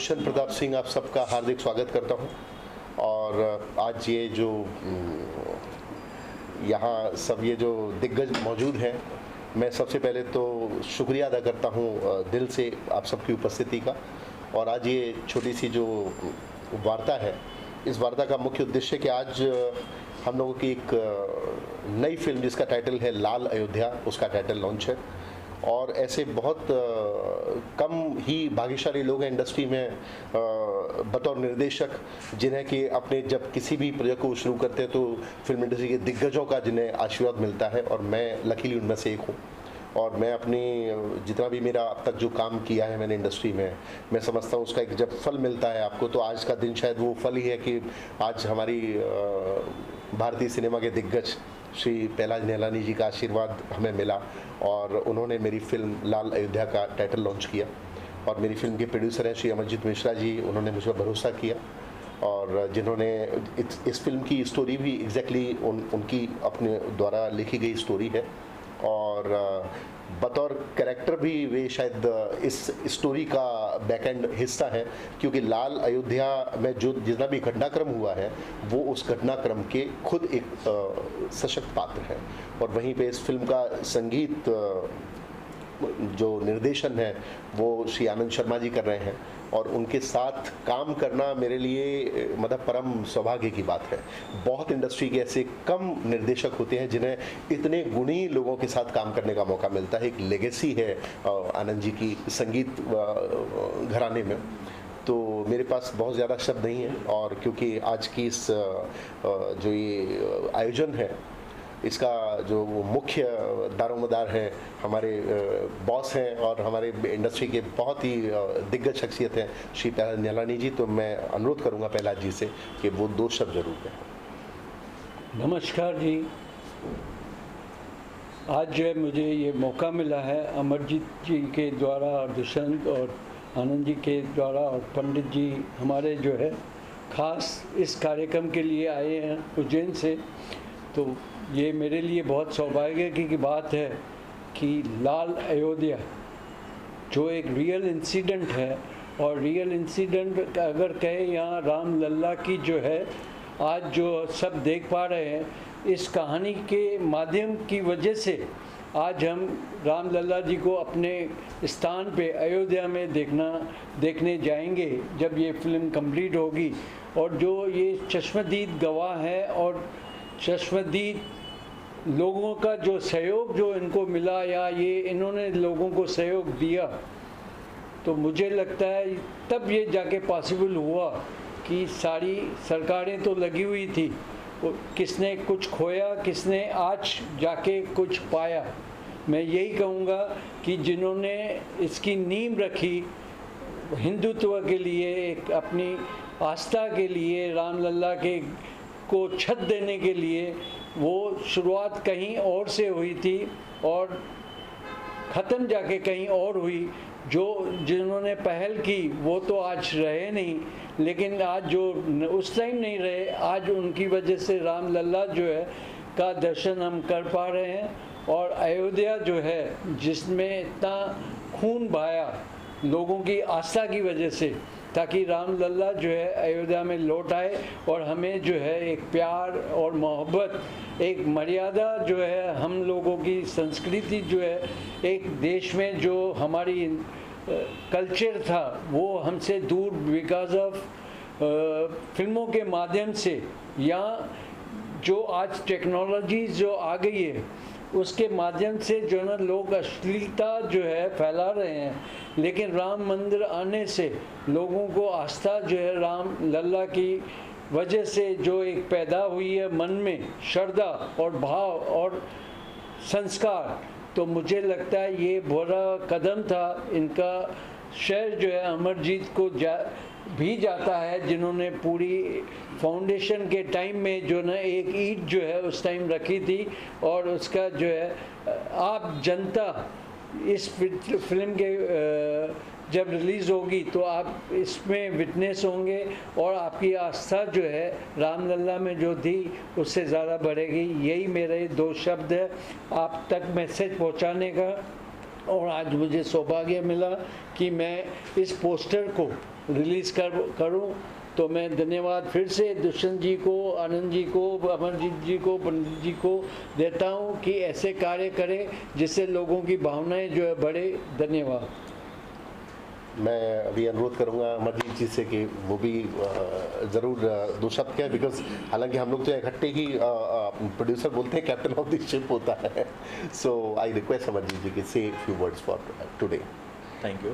दर्शन प्रताप सिंह आप सबका हार्दिक स्वागत करता हूं। और आज ये जो यहाँ सब ये जो दिग्गज मौजूद हैं, मैं सबसे पहले तो शुक्रिया अदा करता हूं दिल से आप सबकी उपस्थिति का। और आज ये छोटी सी जो वार्ता है, इस वार्ता का मुख्य उद्देश्य कि आज हम लोगों की एक नई फिल्म जिसका टाइटल है लाल अयोध्या, उसका टाइटल लॉन्च है। और ऐसे बहुत कम ही भाग्यशाली लोग हैं इंडस्ट्री में बतौर निर्देशक, जिन्हें कि अपने जब किसी भी प्रोजेक्ट को शुरू करते हैं तो फिल्म इंडस्ट्री के दिग्गजों का जिन्हें आशीर्वाद मिलता है, और मैं लकीली उनमें से एक हूँ। और मैं अपनी जितना भी मेरा अब तक जो काम किया है मैंने इंडस्ट्री में, मैं समझता हूँ उसका एक जब फल मिलता है आपको, तो आज का दिन शायद वो फल ही है कि आज हमारी भारतीय सिनेमा के दिग्गज श्री पहलाज निहलानी जी का आशीर्वाद हमें मिला और उन्होंने मेरी फिल्म लाल अयोध्या का टाइटल लॉन्च किया। और मेरी फिल्म के प्रोड्यूसर हैं श्री अमरजीत मिश्रा जी, उन्होंने मुझ पर भरोसा किया और जिन्होंने इस फिल्म की स्टोरी भी एग्जैक्टली उनकी अपने द्वारा लिखी गई स्टोरी है। और बतौर कैरेक्टर भी वे शायद इस स्टोरी का बैकएंड हिस्सा है, क्योंकि लाल अयोध्या में जो जितना भी घटनाक्रम हुआ है वो उस घटनाक्रम के खुद एक सशक्त पात्र है। और वहीं पे इस फिल्म का संगीत जो निर्देशन है वो श्री आनंद शर्मा जी कर रहे हैं, और उनके साथ काम करना मेरे लिए मतलब परम सौभाग्य की बात है। बहुत इंडस्ट्री के ऐसे कम निर्देशक होते हैं जिन्हें इतने गुणी लोगों के साथ काम करने का मौका मिलता है। एक लेगेसी है आनंद जी की संगीत घराने में। तो मेरे पास बहुत ज़्यादा शब्द नहीं है, और क्योंकि आज की इस जो ये आयोजन है, इसका जो मुख्य दारोमदार हैं हमारे बॉस हैं और हमारे इंडस्ट्री के बहुत ही दिग्गज शख्सियत हैं श्री पहलाज निहलानी जी, तो मैं अनुरोध करूंगा पहलाज जी से कि वो दो शब्द जरूर कहें। नमस्कार जी। आज जो है मुझे ये मौका मिला है अमरजीत जी के द्वारा और दुष्यंत और आनंद जी के द्वारा और पंडित जी हमारे जो है खास इस कार्यक्रम के लिए आए हैं उज्जैन से। तो ये मेरे लिए बहुत सौभाग्य की बात है कि लाल अयोध्या जो एक रियल इंसिडेंट है, और रियल इंसिडेंट अगर कहे यहाँ राम लल्ला की जो है आज जो सब देख पा रहे हैं, इस कहानी के माध्यम की वजह से आज हम राम लल्ला जी को अपने स्थान पे अयोध्या में देखने जाएंगे जब ये फिल्म कंप्लीट होगी। और जो ये चश्मदीद गवाह है और चश्मदीद लोगों का जो सहयोग जो इनको मिला, या ये इन्होंने लोगों को सहयोग दिया, तो मुझे लगता है तब ये जाके पॉसिबल हुआ कि सारी सरकारें तो लगी हुई थी, किसने कुछ खोया, किसने आज जाके कुछ पाया। मैं यही कहूँगा कि जिन्होंने इसकी नींव रखी हिंदुत्व के लिए, एक अपनी आस्था के लिए, राम लल्ला के को छत देने के लिए, वो शुरुआत कहीं और से हुई थी और ख़त्म जाके कहीं और हुई। जो जिन्होंने पहल की वो तो आज रहे नहीं, लेकिन आज जो उस टाइम नहीं रहे, आज उनकी वजह से राम लल्ला जो है का दर्शन हम कर पा रहे हैं। और अयोध्या जो है जिसमें इतना खून बहाया लोगों की आस्था की वजह से, ताकि राम लल्ला जो है अयोध्या में लौट आए और हमें जो है एक प्यार और मोहब्बत, एक मर्यादा जो है, हम लोगों की संस्कृति जो है, एक देश में जो हमारी कल्चर था वो हमसे दूर बिकॉज ऑफ फिल्मों के माध्यम से, या जो आज टेक्नोलॉजी जो आ गई है उसके माध्यम से जो ना लोग अश्लीलता जो है फैला रहे हैं। लेकिन राम मंदिर आने से लोगों को आस्था जो है राम लल्ला की वजह से जो एक पैदा हुई है मन में श्रद्धा और भाव और संस्कार, तो मुझे लगता है ये बड़ा कदम था। इनका श्रेय जो है अमरजीत को भी जाता है, जिन्होंने पूरी फाउंडेशन के टाइम में जो ना एक ईंट जो है उस टाइम रखी थी, और उसका जो है आप जनता इस फिल्म के जब रिलीज़ होगी तो आप इसमें विटनेस होंगे, और आपकी आस्था जो है राम लल्ला में जो थी उससे ज़्यादा बढ़ेगी। यही मेरे दो शब्द है आप तक मैसेज पहुंचाने का। और आज मुझे सौभाग्य मिला कि मैं इस पोस्टर को रिलीज़ करूं। तो मैं धन्यवाद फिर से दुष्यंत जी को, आनंद जी को, अमरजीत जी को, पंडित जी को देता हूं कि ऐसे कार्य करें जिससे लोगों की भावनाएं जो है बढ़े। धन्यवाद। मैं अभी अनुरोध करूंगा अमरजीत जी से कि वो भी ज़रूर दो शब्द कहें, बिकॉज हालांकि हम लोग तो इकट्ठे ही प्रोड्यूसर बोलते हैं, कैप्टन ऑफ द शिप होता है। सो आई रिक्वेस्ट अमरजीत जी कि से few words for today. Thank you.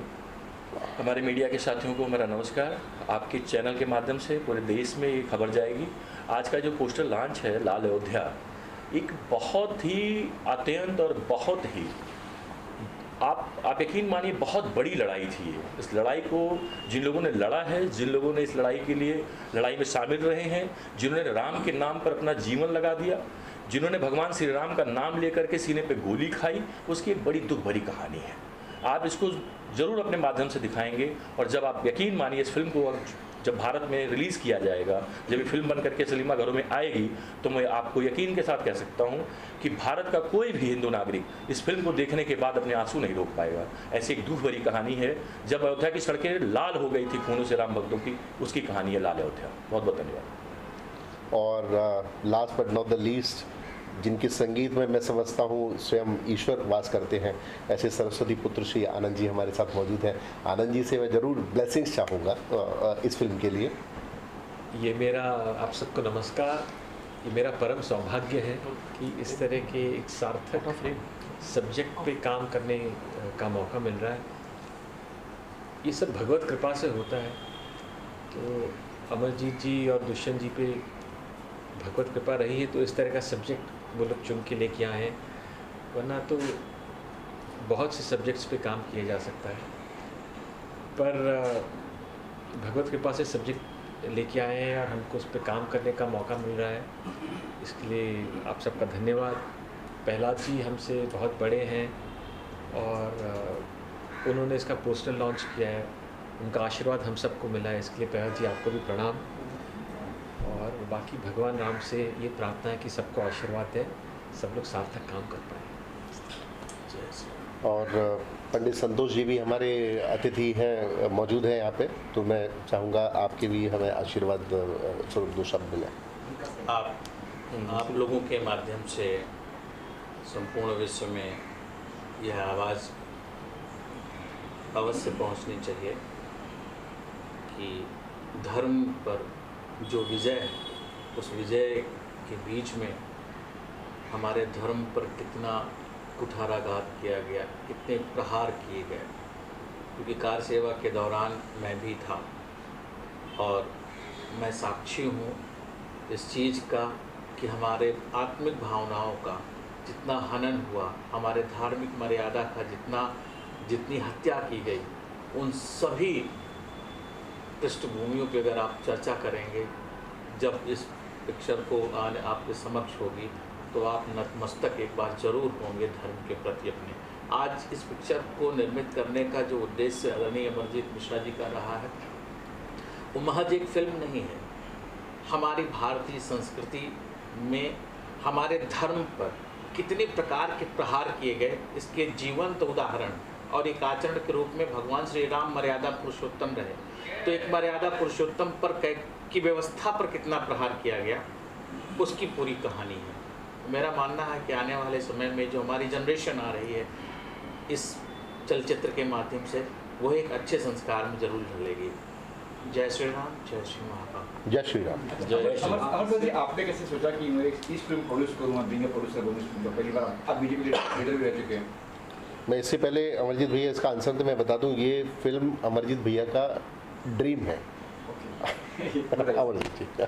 हमारे मीडिया के साथियों को मेरा नमस्कार। आपके चैनल के माध्यम से पूरे देश में ये खबर जाएगी। आज का जो पोस्टर लॉन्च है लाल अयोध्या, एक बहुत ही अत्यंत और बहुत ही आप यकीन मानिए बहुत बड़ी लड़ाई थी ये। इस लड़ाई को जिन लोगों ने लड़ा है, जिन लोगों ने इस लड़ाई के लिए लड़ाई में शामिल रहे हैं, जिन्होंने राम के नाम पर अपना जीवन लगा दिया, जिन्होंने भगवान श्री राम का नाम लेकर के सीने पे गोली खाई, उसकी एक बड़ी दुख भरी कहानी है। आप इसको ज़रूर अपने माध्यम से दिखाएंगे और जब आप यकीन मानिए इस फिल्म को जब भारत में रिलीज़ किया जाएगा, जब ये फिल्म बन करके सिनेमा घरों में आएगी, तो मैं आपको यकीन के साथ कह सकता हूँ कि भारत का कोई भी हिंदू नागरिक इस फिल्म को देखने के बाद अपने आंसू नहीं रोक पाएगा। ऐसी एक दुख भरी कहानी है। जब अयोध्या की सड़कें लाल हो गई थी खूनों से राम भक्तों की, उसकी कहानी है लाल अयोध्या। बहुत बहुत धन्यवाद। और last but not the least, जिनके संगीत में मैं समझता हूँ स्वयं ईश्वर वास करते हैं, ऐसे सरस्वती पुत्र श्री आनंद जी हमारे साथ मौजूद हैं। आनंद जी से मैं ज़रूर ब्लेसिंग्स चाहूँगा इस फिल्म के लिए। ये मेरा आप सबको नमस्कार। ये मेरा परम सौभाग्य है कि इस तरह के एक सार्थक सब्जेक्ट पे काम करने का मौका मिल रहा है। ये सब भगवत कृपा से होता है। तो अमरजीत जी और दुष्यंत जी पे भगवत कृपा रही है तो इस तरह का सब्जेक्ट वो लोग चुन के लेके आए हैं, वरना तो बहुत से सब्जेक्ट्स पे काम किया जा सकता है, पर भगवत कृपा से सब्जेक्ट लेके आए हैं और हमको उस पर काम करने का मौका मिल रहा है। इसके लिए आप सबका धन्यवाद। प्रहलाद जी हमसे बहुत बड़े हैं और उन्होंने इसका पोस्टर लॉन्च किया है, उनका आशीर्वाद हम सबको मिला है, इसके लिए प्रहलाद जी आपको भी प्रणाम। और बाकी भगवान राम से ये प्रार्थना है कि सबको आशीर्वाद है, सब लोग सार्थक काम कर पाए। और पंडित संतोष जी भी हमारे अतिथि हैं, मौजूद हैं यहाँ पे, तो मैं चाहूँगा आपके भी हमें आशीर्वाद स्वरूप दो शब्द मिले। आप लोगों के माध्यम से संपूर्ण विश्व में यह आवाज़ अवश्य पहुँचनी चाहिए कि धर्म पर जो विजय है, उस विजय के बीच में हमारे धर्म पर कितना कुठाराघात किया गया, कितने प्रहार किए गए। क्योंकि कार सेवा के दौरान मैं भी था और मैं साक्षी हूँ इस चीज़ का कि हमारे आत्मिक भावनाओं का जितना हनन हुआ, हमारे धार्मिक मर्यादा का जितनी हत्या की गई, उन सभी पृष्ठभूमियों पे अगर आप चर्चा करेंगे, जब इस पिक्चर को आने आपके समक्ष होगी, तो आप नतमस्तक एक बार जरूर होंगे धर्म के प्रति अपने। आज इस पिक्चर को निर्मित करने का जो उद्देश्य आदरणीय अमरजीत मिश्रा जी का रहा है, वो महज एक फिल्म नहीं है। हमारी भारतीय संस्कृति में हमारे धर्म पर कितने प्रकार के प्रहार किए गए, इसके जीवंत उदाहरण और एक आचरण के रूप में भगवान श्री राम मर्यादा पुरुषोत्तम रहे, तो एक मर्यादा पुरुषोत्तम पर की व्यवस्था पर कितना प्रहार किया गया, उसकी पूरी कहानी है। मेरा मानना है कि आने वाले समय में जो हमारी जनरेशन आ रही है, इस चलचित्र के माध्यम से वो एक अच्छे संस्कार में जरूर ढलेगी। जय श्री राम, जय श्री महाकाल। जय श्री राम। जय श्री राम। आपने कैसे सोचा कि मैं इस फिल्म प्रोड्यूस करूँगा, बीइंग अ प्रोड्यूसर बनूँ इस फिल्म का? पहली बार आप बीजेपी लीडर भी रह चुके हैं। मैं इससे पहले अमरजीत भैया इसका आंसर तो मैं बता दूं, ये फिल्म अमरजीत भैया का ड्रीम है। अमरजीत जी,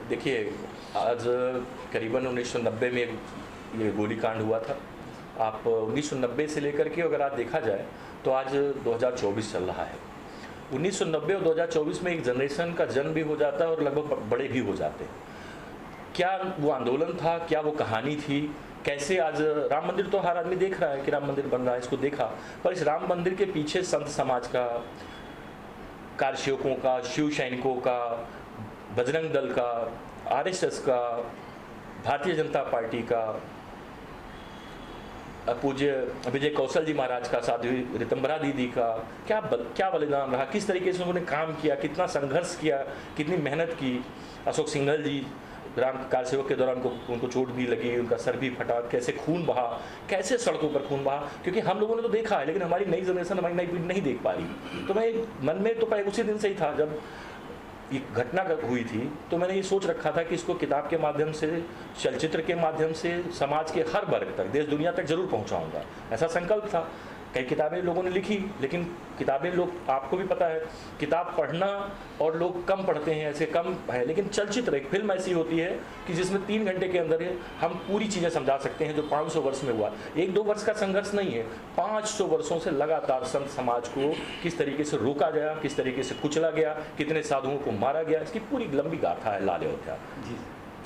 देखिए, आज करीबन 1990 में ये गोलीकांड हुआ था। आप 1990 से लेकर के अगर आज देखा जाए तो आज 2024 चल रहा है। 1990 और 2024 में एक जनरेशन का जन्म भी हो जाता है और लगभग बड़े भी हो जाते हैं। क्या वो आंदोलन था, क्या वो कहानी थी, कैसे आज राम मंदिर तो हर आदमी देख रहा है कि राम मंदिर बन रहा है, इसको देखा, पर इस राम मंदिर के पीछे संत समाज का, कारसेवकों का, शिव सैनिकों का, बजरंग दल का, आरएसएस का, भारतीय जनता पार्टी का, पूज्य विजय कौशल जी महाराज का, साध्वी ऋतंबरा दीदी का क्या बलिदान रहा, किस तरीके से उन्होंने काम किया, कितना संघर्ष किया, कितनी मेहनत की। अशोक सिंघल जी ग्राम कार सेवक के दौरान उनको चोट भी लगी, उनका सर भी फटा, कैसे खून बहा, कैसे सड़कों पर खून बहा, क्योंकि हम लोगों ने तो देखा है लेकिन हमारी नई जनरेशन, हमारी नई पीढ़ी नहीं देख पा रही। तो मैं मन में तो उसी दिन से ही था जब ये घटना हुई थी, तो मैंने ये सोच रखा था कि इसको किताब के माध्यम से, चलचित्र के माध्यम से समाज के हर वर्ग तक, देश दुनिया तक जरूर पहुंचाऊंगा, ऐसा संकल्प था। कई किताबें लोगों ने लिखी, लेकिन किताबें लोग, आपको भी पता है, किताब पढ़ना और लोग कम पढ़ते हैं, ऐसे कम है। लेकिन चलचित्र, एक फिल्म ऐसी होती है कि जिसमें 3 घंटे के अंदर हम पूरी चीज़ें समझा सकते हैं जो 500 वर्ष में हुआ। 1-2 वर्ष का संघर्ष नहीं है, 500 वर्षों से लगातार संत समाज को किस तरीके से रोका गया, किस तरीके से कुचला गया, कितने साधुओं को मारा गया, इसकी पूरी लंबी गाथा है लाल अयोध्या। जी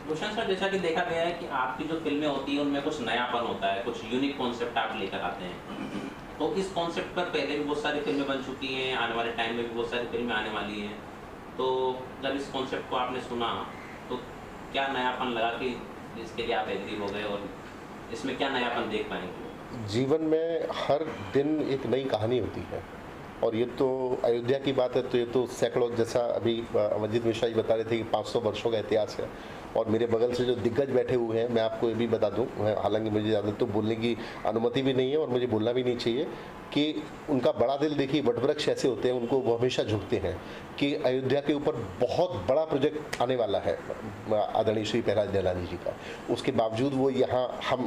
भूषण सर, जैसा कि देखा गया है कि आपकी जो फिल्में होती हैं उनमें कुछ नयापन होता है, कुछ यूनिक कॉन्सेप्ट आप लेकर आते हैं। तो इस कॉन्सेप्ट पर पहले भी बहुत सारी फिल्में बन चुकी हैं, आने वाले टाइम में भी बहुत सारी फिल्में आने वाली हैं। तो जब इस कॉन्सेप्ट को आपने सुना तो क्या नयापन लगा कि इसके लिए आप एग्री हो गए, और इसमें क्या नयापन देख पाएंगे? जीवन में हर दिन एक नई कहानी होती है, और ये तो अयोध्या की बात है तो ये तो सैकड़ों, जैसा अभी अमरजीत मिश्रा जी बता रहे थे कि 500 वर्षों का इतिहास है। और मेरे बगल से जो दिग्गज बैठे हुए हैं, मैं आपको ये भी बता दूं, हालांकि मुझे ज़्यादा तो बोलने की अनुमति भी नहीं है और मुझे बोलना भी नहीं चाहिए, कि उनका बड़ा दिल, देखिए वटवृक्ष ऐसे होते हैं, उनको वो हमेशा झुकते हैं कि अयोध्या के ऊपर बहुत बड़ा प्रोजेक्ट आने वाला है आदरणीय श्री प्रहलाद जयलानी जी का। उसके बावजूद वो यहाँ,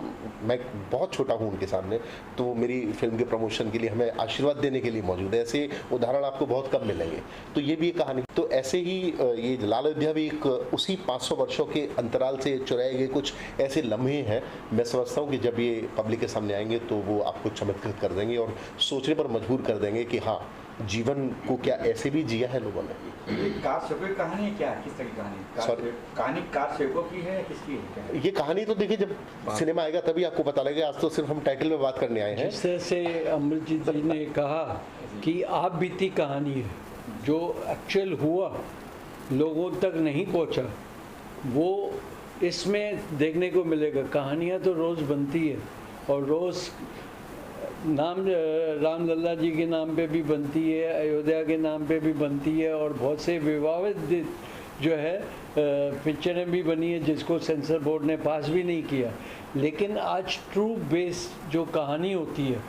मैं बहुत छोटा हूँ उनके सामने, तो मेरी फिल्म के प्रमोशन के लिए हमें आशीर्वाद देने के लिए मौजूद है। ऐसे उदाहरण आपको बहुत कम मिलेंगे। तो ये भी एक कहानी, तो ऐसे ही ये लाल अयोध्या भी एक उसी 500 वर्षों के अंतराल से चुराए गए कुछ ऐसे लम्हे हैं। मैं समझता हूँ कि जब ये पब्लिक के सामने आएंगे तो वो आपको चमत्कृत कर देंगे और सोचने पर मजबूर कर देंगे कि हाँ, जीवन को क्या ऐसे भी जिया है लोगों ने। ये कार सेवकों की कहानी है क्या, किस तरह की कहानी? कहानी कार सेवकों की है, किसकी है? ये कहानी तो देखिए जब सिनेमा आएगा तभी आपको पता लगेगा। आज तो सिर्फ हम टाइटल में बात करने आए हैं। जिस तरह से अमरजीत जी ने कहा कि आप बीती कहानी है, जो एक्चुअल हुआ लोगों तक नहीं पहुंचा, वो इसमें देखने को मिलेगा। कहानियाँ तो रोज़ बनती है और रोज़ रामलला जी के नाम पे भी बनती है, अयोध्या के नाम पे भी बनती है, और बहुत से विवादित जो है पिक्चरें भी बनी है जिसको सेंसर बोर्ड ने पास भी नहीं किया। लेकिन आज ट्रू बेस जो कहानी होती है,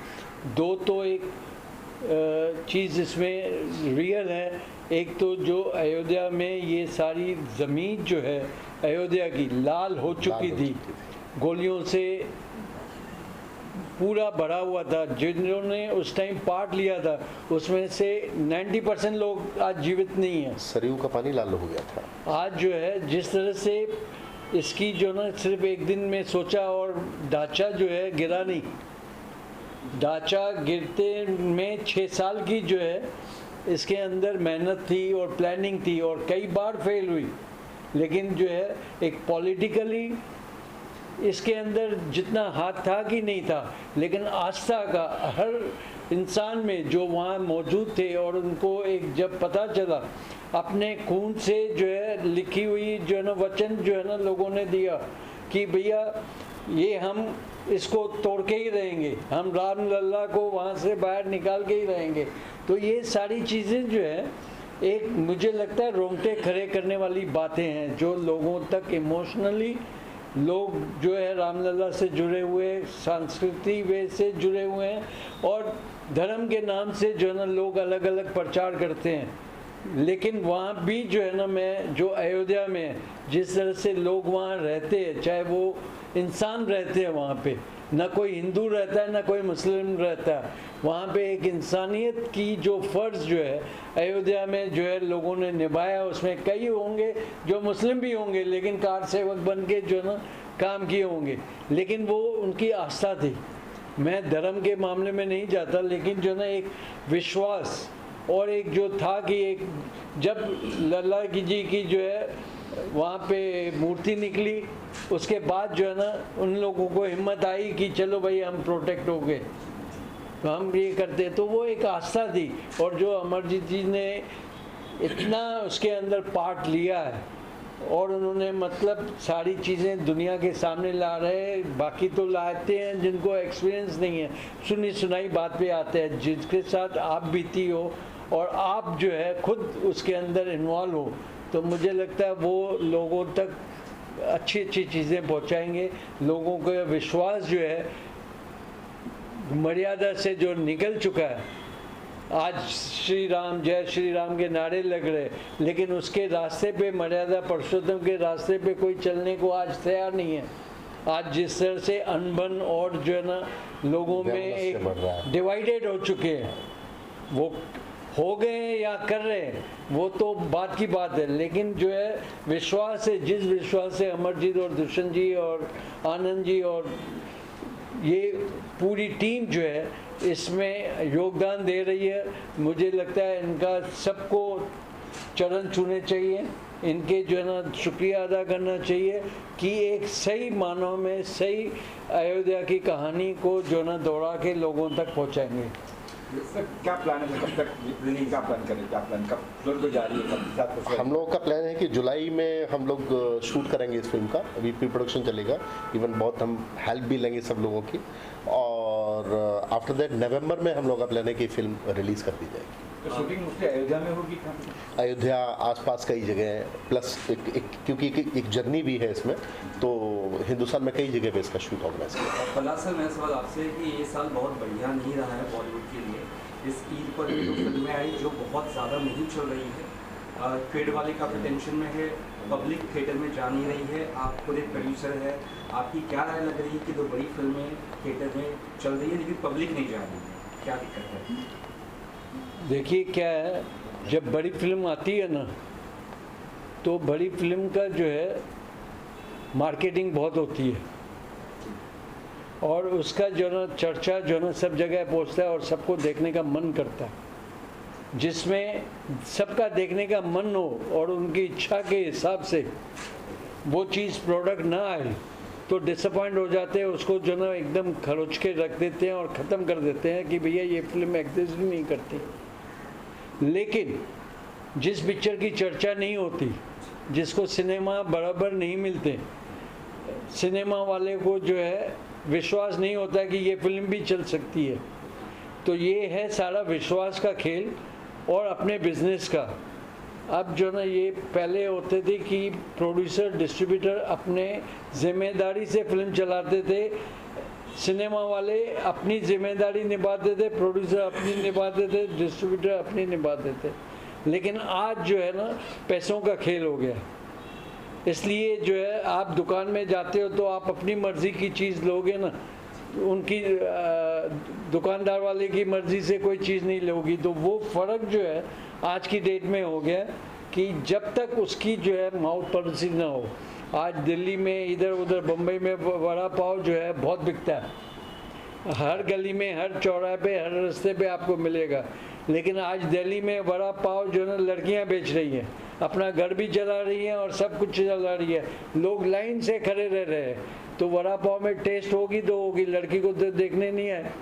दो तो एक चीज़ इसमें रियल है। एक तो जो अयोध्या में ये सारी ज़मीन जो है अयोध्या की लाल हो चुकी थी, गोलियों से पूरा भरा हुआ था। जिन्होंने उस टाइम पार्ट लिया था उसमें से 90% लोग आज जीवित नहीं है। सरयू का पानी लाल हो गया था। आज जो है जिस तरह से इसकी जो ना सिर्फ एक दिन में सोचा और ढांचा जो है गिरा नहीं, ढांचा गिरते में 6 साल की जो है इसके अंदर मेहनत थी और प्लानिंग थी और कई बार फेल हुई। लेकिन जो है एक पॉलिटिकली इसके अंदर जितना हाथ था कि नहीं था, लेकिन आस्था का हर इंसान में जो वहाँ मौजूद थे, और उनको एक जब पता चला अपने खून से जो है लिखी हुई जो है ना वचन जो है ना लोगों ने दिया कि भैया ये हम इसको तोड़ के ही रहेंगे, हम रामलला को वहाँ से बाहर निकाल के ही रहेंगे। तो ये सारी चीज़ें जो है एक मुझे लगता है रोंगटे खड़े करने वाली बातें हैं जो लोगों तक इमोशनली लोग जो है रामलला से जुड़े हुए, सांस्कृतिक वे से जुड़े हुए हैं, और धर्म के नाम से जो है ना लोग अलग अलग प्रचार करते हैं। लेकिन वहाँ भी जो है ना मैं जो अयोध्या में जिस तरह से लोग वहाँ रहते हैं, चाहे वो इंसान रहते हैं वहाँ पे, ना कोई हिंदू रहता है ना कोई मुस्लिम रहता है, वहाँ पे एक इंसानियत की जो फ़र्ज़ जो है अयोध्या में जो है लोगों ने निभाया। उसमें कई होंगे जो मुस्लिम भी होंगे लेकिन कार सेवक बन के जो ना काम किए होंगे, लेकिन वो उनकी आस्था थी। मैं धर्म के मामले में नहीं जाता, लेकिन जो ना एक विश्वास और एक जो था कि एक जब लल्ला जी की जो है वहाँ पे मूर्ति निकली, उसके बाद जो है ना उन लोगों को हिम्मत आई कि चलो भाई हम प्रोटेक्ट हो गए, हम ये करते। तो वो एक आस्था थी। और जो अमरजीत जी ने इतना उसके अंदर पार्ट लिया है और उन्होंने मतलब सारी चीज़ें दुनिया के सामने ला रहे हैं। बाकी तो लाते हैं जिनको एक्सपीरियंस नहीं है, सुनी सुनाई बात पे आते हैं, जिसके साथ आप बीती हो और आप जो है खुद उसके अंदर इन्वॉल्व हो, तो मुझे लगता है वो लोगों तक अच्छी अच्छी चीज़ें पहुंचाएंगे। लोगों का विश्वास जो है मर्यादा से जो निकल चुका है, आज श्री राम जय श्री राम के नारे लग रहे, लेकिन उसके रास्ते पे, मर्यादा पुरुषोत्तम के रास्ते पे कोई चलने को आज तैयार नहीं है। आज जिस तरह से अनबन और जो है ना लोगों में एक डिवाइडेड हो चुके हैं, वो हो गए हैं या कर रहे हैं वो तो बात की बात है, लेकिन जो है विश्वास है, जिस विश्वास से अमरजीत और दुष्यंत जी और आनंद जी और ये पूरी टीम जो है इसमें योगदान दे रही है, मुझे लगता है इनका सबको चरण छूने चाहिए, इनके जो है ना शुक्रिया अदा करना चाहिए कि एक सही मानों में सही अयोध्या की कहानी को जो ना दोहरा के लोगों तक पहुंचाएंगे। सर क्या प्लान है, कब तक रिलीज का प्लान करें, क्या प्लान, कब फिल्म को जारी है? हम लोगों का प्लान है कि जुलाई में हम लोग शूट करेंगे इस फिल्म का, अभी प्री प्रोडक्शन चलेगा, इवन बहुत हम हेल्प भी लेंगे सब लोगों की, और आफ्टर दैट नवंबर में हम लोग का प्लान है कि फिल्म रिलीज़ कर दी जाएगी। तो शूटिंग मुझसे अयोध्या में होगी? अयोध्या आसपास कई जगह हैं, प्लस क्योंकि एक जर्नी भी है इसमें, तो हिंदुस्तान में कई जगह पे इसका शूट ऑर्गेनाइज किया। पल्ला सर, मेरा सवाल आपसे कि ये साल बहुत बढ़िया नहीं रहा है बॉलीवुड के लिए। इस ईद पर भी दो फिल्में आई जो बहुत ज़्यादा नहीं चल रही है, ट्रेड वाले काफ़ी टेंशन में है, पब्लिक थिएटर में जा नहीं रही है, आप खुद एक प्रोड्यूसर है, आपकी क्या राय लग रही है कि दो बड़ी फिल्में थिएटर में चल रही है लेकिन पब्लिक नहीं जा रही है, क्या दिक्कत है? देखिए क्या है, जब बड़ी फिल्म आती है ना तो बड़ी फिल्म का जो है मार्केटिंग बहुत होती है और उसका जो ना चर्चा जो ना सब जगह पहुंचता है और सबको देखने का मन करता है। जिसमें सबका देखने का मन हो और उनकी इच्छा के हिसाब से वो चीज़ प्रोडक्ट ना आए तो डिसअपॉइंट हो जाते हैं, उसको जो ना एकदम खरोच के रख देते हैं और ख़त्म कर देते हैं कि भैया ये फिल्म एग्जिस्ट ही नहीं करती। लेकिन जिस पिक्चर की चर्चा नहीं होती, जिसको सिनेमा बराबर नहीं मिलते, सिनेमा वाले को जो है विश्वास नहीं होता कि ये फिल्म भी चल सकती है, तो ये है सारा विश्वास का खेल और अपने बिजनेस का। अब जो ना ये पहले होते थे कि प्रोड्यूसर डिस्ट्रीब्यूटर अपने जिम्मेदारी से फिल्म चलाते थे, सिनेमा वाले अपनी जिम्मेदारी निभाते थे, प्रोड्यूसर अपनी निभाते थे, डिस्ट्रीब्यूटर अपनी निभाते थे। लेकिन आज जो है ना पैसों का खेल हो गया, इसलिए जो है आप दुकान में जाते हो तो आप अपनी मर्ज़ी की चीज़ लोगे ना, उनकी दुकानदार वाले की मर्ज़ी से कोई चीज़ नहीं लोगी। तो वो फ़र्क जो है आज की डेट में हो गया कि जब तक उसकी जो है माउथ पॉलिसी ना हो। आज दिल्ली में इधर उधर बम्बई में वड़ा पाव जो है बहुत बिकता है, हर गली में, हर चौराहे पे, हर रास्ते पे आपको मिलेगा। लेकिन आज दिल्ली में वड़ा पाव जो है लड़कियां बेच रही हैं, अपना घर भी चला रही हैं और सब कुछ चला रही है, लोग लाइन से खड़े रह रहे हैं। तो वड़ा पाव में टेस्ट होगी तो होगी, लड़की को तो देखने नहीं आए,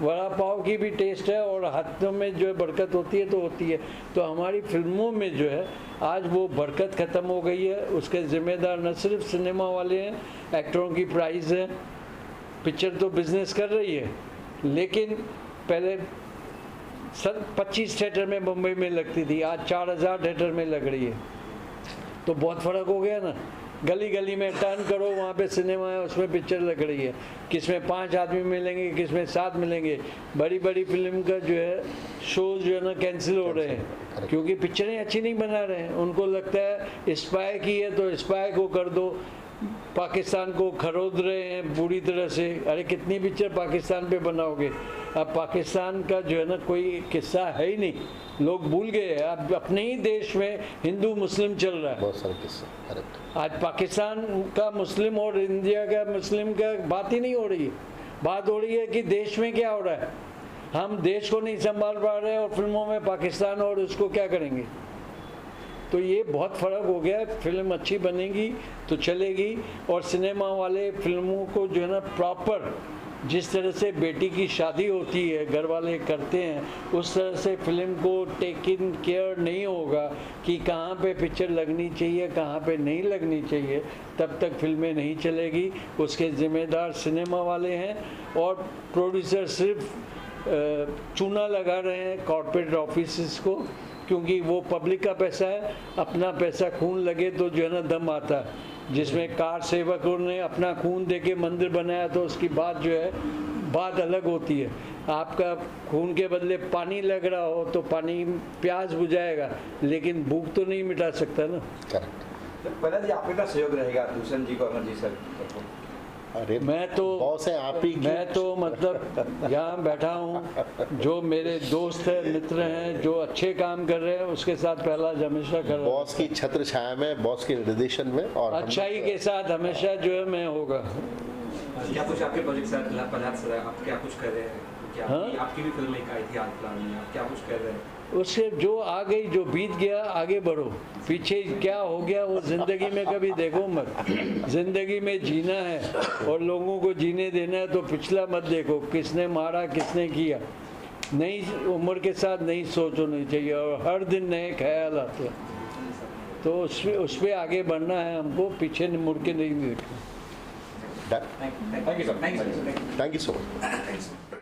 वड़ा पाव की भी टेस्ट है और हाथों में जो है बरकत होती है तो होती है। तो हमारी फिल्मों में जो है आज वो बरकत ख़त्म हो गई है, उसके ज़िम्मेदार न सिर्फ सिनेमा वाले हैं, एक्टरों की प्राइस है, पिक्चर तो बिजनेस कर रही है, लेकिन पहले 25 थिएटर में मुंबई में लगती थी, आज 4000 थिएटर में लग रही है। तो बहुत फ़र्क हो गया ना। गली गली में टर्न करो, वहाँ पे सिनेमा है, उसमें पिक्चर लग रही है, किसमें 5 आदमी मिलेंगे, किसमें 7 मिलेंगे। बड़ी बड़ी फिल्म का जो है शोज जो है ना कैंसिल हो रहे हैं क्योंकि पिक्चरें अच्छी नहीं बना रहे हैं। उनको लगता है स्पाई की है तो स्पाई को कर दो, पाकिस्तान को खरोद रहे हैं पूरी तरह से। अरे कितनी पिक्चर पाकिस्तान पे बनाओगे, अब पाकिस्तान का जो है ना कोई किस्सा है ही नहीं, लोग भूल गए। अब अपने ही देश में हिंदू मुस्लिम चल रहा है, बहुत सारे किस्से। करेक्ट। आज पाकिस्तान का मुस्लिम और इंडिया का मुस्लिम का बात ही नहीं हो रही है, बात हो रही है कि देश में क्या हो रहा है। हम देश को नहीं संभाल पा रहे हैं और फिल्मों में पाकिस्तान और उसको क्या करेंगे। तो ये बहुत फ़र्क हो गया। फिल्म अच्छी बनेगी तो चलेगी और सिनेमा वाले फिल्मों को जो है ना प्रॉपर जिस तरह से बेटी की शादी होती है घर वाले करते हैं, उस तरह से फिल्म को टेक इन केयर नहीं होगा कि कहाँ पे पिक्चर लगनी चाहिए कहाँ पे नहीं लगनी चाहिए, तब तक फिल्में नहीं चलेगी। उसके ज़िम्मेदार सिनेमा वाले हैं और प्रोड्यूसर सिर्फ चूना लगा रहे हैं कॉर्पोरेट ऑफिस को, क्योंकि वो पब्लिक का पैसा है। अपना पैसा खून लगे तो जो है ना दम आता है। जिसमें कार सेवकों ने अपना खून दे के मंदिर बनाया तो उसकी बात जो है बात अलग होती है। आपका खून के बदले पानी लग रहा हो तो पानी प्यास बुझाएगा, लेकिन भूख तो नहीं मिटा सकता ना। करेक्ट। पहला जी आपके साथ सहयोग रहेगा दूषण जी को, अमर जी सर को? अरे मैं तो बॉस है आप ही की। मैं तो मतलब यहाँ बैठा हूँ, जो मेरे दोस्त हैं मित्र हैं जो अच्छे काम कर रहे हैं उसके साथ पहला हमेशा कर रहा हूँ। बॉस की छत्र छाया में, बॉस के निर्देशन में और अच्छाई के साथ हमेशा जो है मैं होगा। क्या कुछ आपके प्रोजेक्ट सर आप क्या कुछ कर रहे हैं? क्या हाँ? आपकी भी फिल्म एक आई थी आज प्लान में, आप क्या कुछ कर रहे हैं? उससे जो आ गई जो बीत गया आगे बढ़ो, पीछे क्या हो गया वो ज़िंदगी में कभी देखो मत। ज़िंदगी में जीना है और लोगों को जीने देना है, तो पिछला मत देखो किसने मारा किसने किया। नई उम्र के साथ नई सोच होनी चाहिए और हर दिन नए ख्याल आते हैं, तो उस पर आगे बढ़ना है हमको, पीछे मुड़ के नहीं देखना। Thank you sir. Thank you so much.